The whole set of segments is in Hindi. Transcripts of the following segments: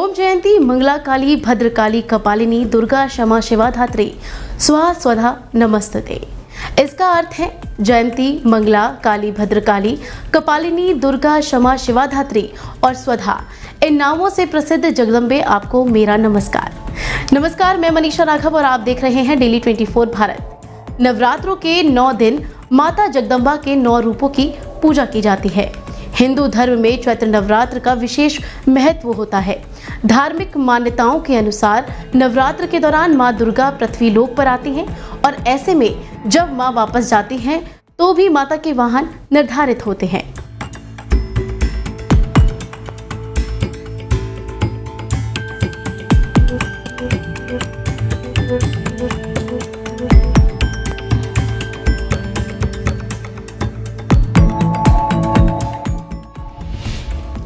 ओम जयंती मंगला काली भद्रकाली कपालिनी दुर्गा क्षमा शिवा धात्री स्वाहा स्वधा नमस्ते। इसका अर्थ है जयंती मंगला काली भद्रकाली कपालिनी दुर्गा क्षमा शिवा धात्री और स्वधा, इन नामों से प्रसिद्ध जगदम्बे आपको मेरा नमस्कार। मैं मनीषा राघव और आप देख रहे हैं डेली 24 भारत। नवरात्रों के 9 दिन माता जगदम्बा के 9 रूपों की पूजा की जाती है। हिंदू धर्म में चैत्र नवरात्र का विशेष महत्व होता है। धार्मिक मान्यताओं के अनुसार नवरात्र के दौरान मां दुर्गा पृथ्वी लोक पर आती हैं और ऐसे में जब मां वापस जाती हैं तो भी माता के वाहन निर्धारित होते हैं।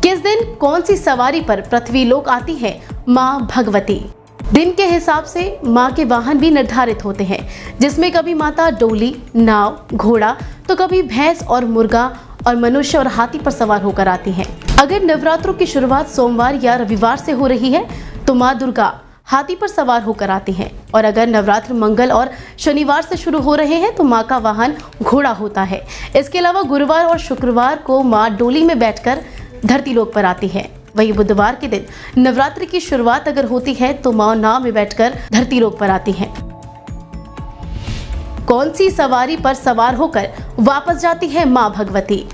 किस दिन कौन सी सवारी पर पृथ्वी लोक आती है मां भगवती? दिन के हिसाब से मां के वाहन भी निर्धारित होते हैं, जिसमें कभी माता डोली, नाव, घोड़ा तो कभी भैंस और मुर्गा और मनुष्य और हाथी पर सवार होकर आती हैं। अगर नवरात्रों की शुरुआत सोमवार या रविवार से हो रही है तो मां दुर्गा हाथी पर सवार होकर आती हैं, और अगर नवरात्र मंगल और शनिवार से शुरू हो रहे हैं तो मां का वाहन घोड़ा होता है। इसके अलावा गुरुवार और शुक्रवार को मां डोली में बैठकर धरती लोक पर आती है। वही बुधवार के दिन नवरात्रि की शुरुआत अगर होती है तो मां नाव में बैठकर धरती लोक पर आती हैं। कौन सी सवारी पर सवार होकर वापस जाती है मां भगवती?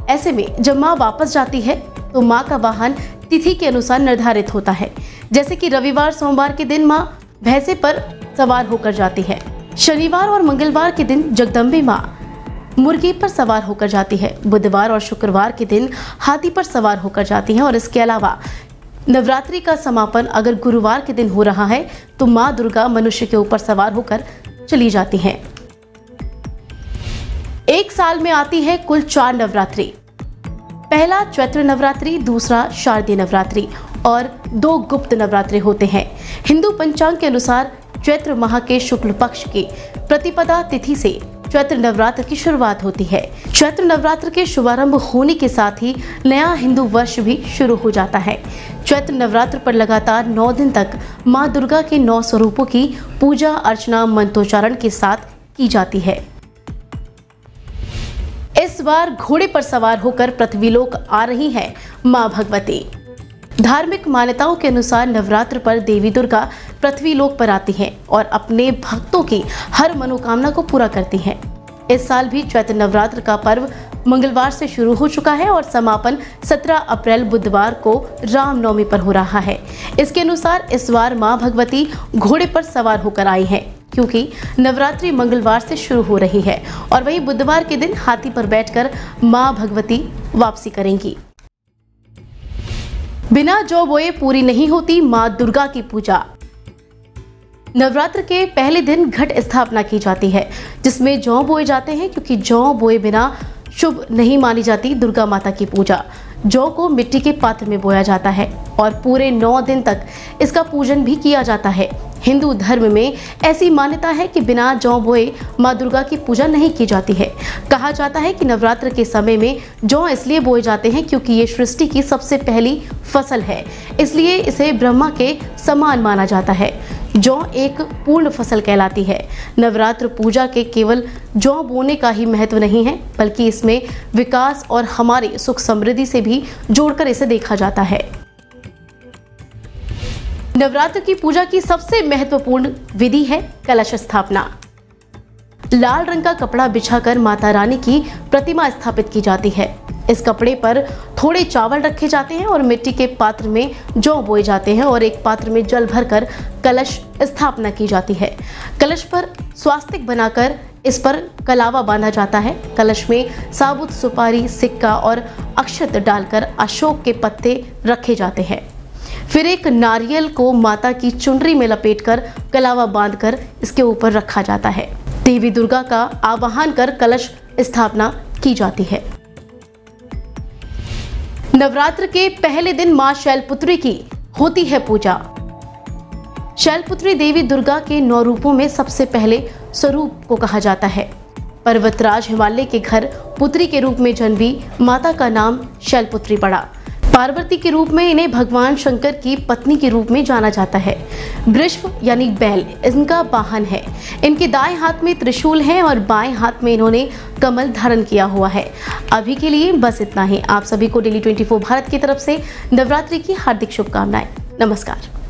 ऐसे में जब मां वापस जाती है तो मां का वाहन तिथि के अनुसार निर्धारित होता है। जैसे कि रविवार सोमवार के दिन मां भैंसे पर सवार होकर जाती है। शनिवार और मंगलवार के दिन जगदम्बे मां मुर्गी पर सवार होकर जाती है। बुधवार और शुक्रवार के दिन हाथी पर सवार होकर जाती है। और इसके अलावा नवरात्रि का समापन अगर गुरुवार के दिन हो रहा है तो मां दुर्गा मनुष्य के ऊपर सवार होकर चली जाती हैं। एक साल में आती है कुल 4 नवरात्रि। पहला चैत्र नवरात्रि, दूसरा शारदीय नवरात्रि और 2 गुप्त नवरात्रि होते हैं। हिंदू पंचांग के अनुसार चैत्र माह के शुक्ल पक्ष की प्रतिपदा तिथि से चैत्र नवरात्र की शुरुआत होती है। चैत्र नवरात्र के शुभारंभ होने के साथ ही नया हिंदू वर्ष भी शुरू हो जाता है। चैत्र नवरात्र पर लगातार 9 दिन तक मां दुर्गा के 9 स्वरूपों की पूजा अर्चना मंत्रोच्चारण के साथ की जाती है। इस बार घोड़े पर सवार होकर पृथ्वीलोक आ रही है मां भगवती। धार्मिक मान्यताओं के अनुसार नवरात्र पर देवी दुर्गा पृथ्वी लोक पर आती हैं और अपने भक्तों की हर मनोकामना को पूरा करती हैं। इस साल भी चैत्र नवरात्र का पर्व मंगलवार से शुरू हो चुका है और समापन 17 अप्रैल बुधवार को रामनवमी पर हो रहा है। इसके अनुसार इस बार मां भगवती घोड़े पर सवार होकर आई हैं, क्योंकि नवरात्रि मंगलवार से शुरू हो रही है और वही बुधवार के दिन हाथी पर बैठकर मां भगवती वापसी करेंगी। बिना जौ बोए पूरी नहीं होती मां दुर्गा की पूजा। नवरात्र के पहले दिन घट स्थापना की जाती है, जिसमें जौ बोए जाते हैं, क्योंकि जौ बोए बिना शुभ नहीं मानी जाती दुर्गा माता की पूजा। जौ को मिट्टी के पात्र में बोया जाता है और पूरे 9 दिन तक इसका पूजन भी किया जाता है। हिंदू धर्म में ऐसी मान्यता है कि बिना जौ बोए मां दुर्गा की पूजा नहीं की जाती है। कहा जाता है कि नवरात्र के समय में जौ इसलिए बोए जाते हैं क्योंकि ये सृष्टि की सबसे पहली फसल है, इसलिए इसे ब्रह्मा के समान माना जाता है। जौ एक पूर्ण फसल कहलाती है। नवरात्र पूजा के केवल जौ बोने का ही महत्व नहीं है, बल्कि इसमें विकास और हमारी सुख समृद्धि से भी जोड़कर इसे देखा जाता है। नवरात्र की पूजा की सबसे महत्वपूर्ण विधि है कलश स्थापना। लाल रंग का कपड़ा बिछाकर माता रानी की प्रतिमा स्थापित की जाती है। इस कपड़े पर थोड़े चावल रखे जाते हैं और मिट्टी के पात्र में जौ बोए जाते हैं और एक पात्र में जल भरकर कलश स्थापना की जाती है। कलश पर स्वास्तिक बनाकर इस पर कलावा बांधा जाता है। कलश में साबुत सुपारी, सिक्का और अक्षत डालकर अशोक के पत्ते रखे जाते हैं। फिर एक नारियल को माता की चुनरी में लपेटकर कलावा बांधकर इसके ऊपर रखा जाता है। देवी दुर्गा का आवाहन कर कलश स्थापना की जाती है। नवरात्र के पहले दिन मां शैलपुत्री की होती है पूजा। शैलपुत्री देवी दुर्गा के 9 रूपों में सबसे पहले स्वरूप को कहा जाता है। पर्वतराज हिमालय के घर पुत्री के रूप में जन्मी माता का नाम शैलपुत्री पड़ा। पार्वती के रूप में इन्हें भगवान शंकर की पत्नी के रूप में जाना जाता है। वृषभ यानी बैल इनका वाहन है। इनके दाएं हाथ में त्रिशूल है और बाएं हाथ में इन्होंने कमल धारण किया हुआ है। अभी के लिए बस इतना ही। आप सभी को डेली 24 भारत की तरफ से नवरात्रि की हार्दिक शुभकामनाएं। नमस्कार।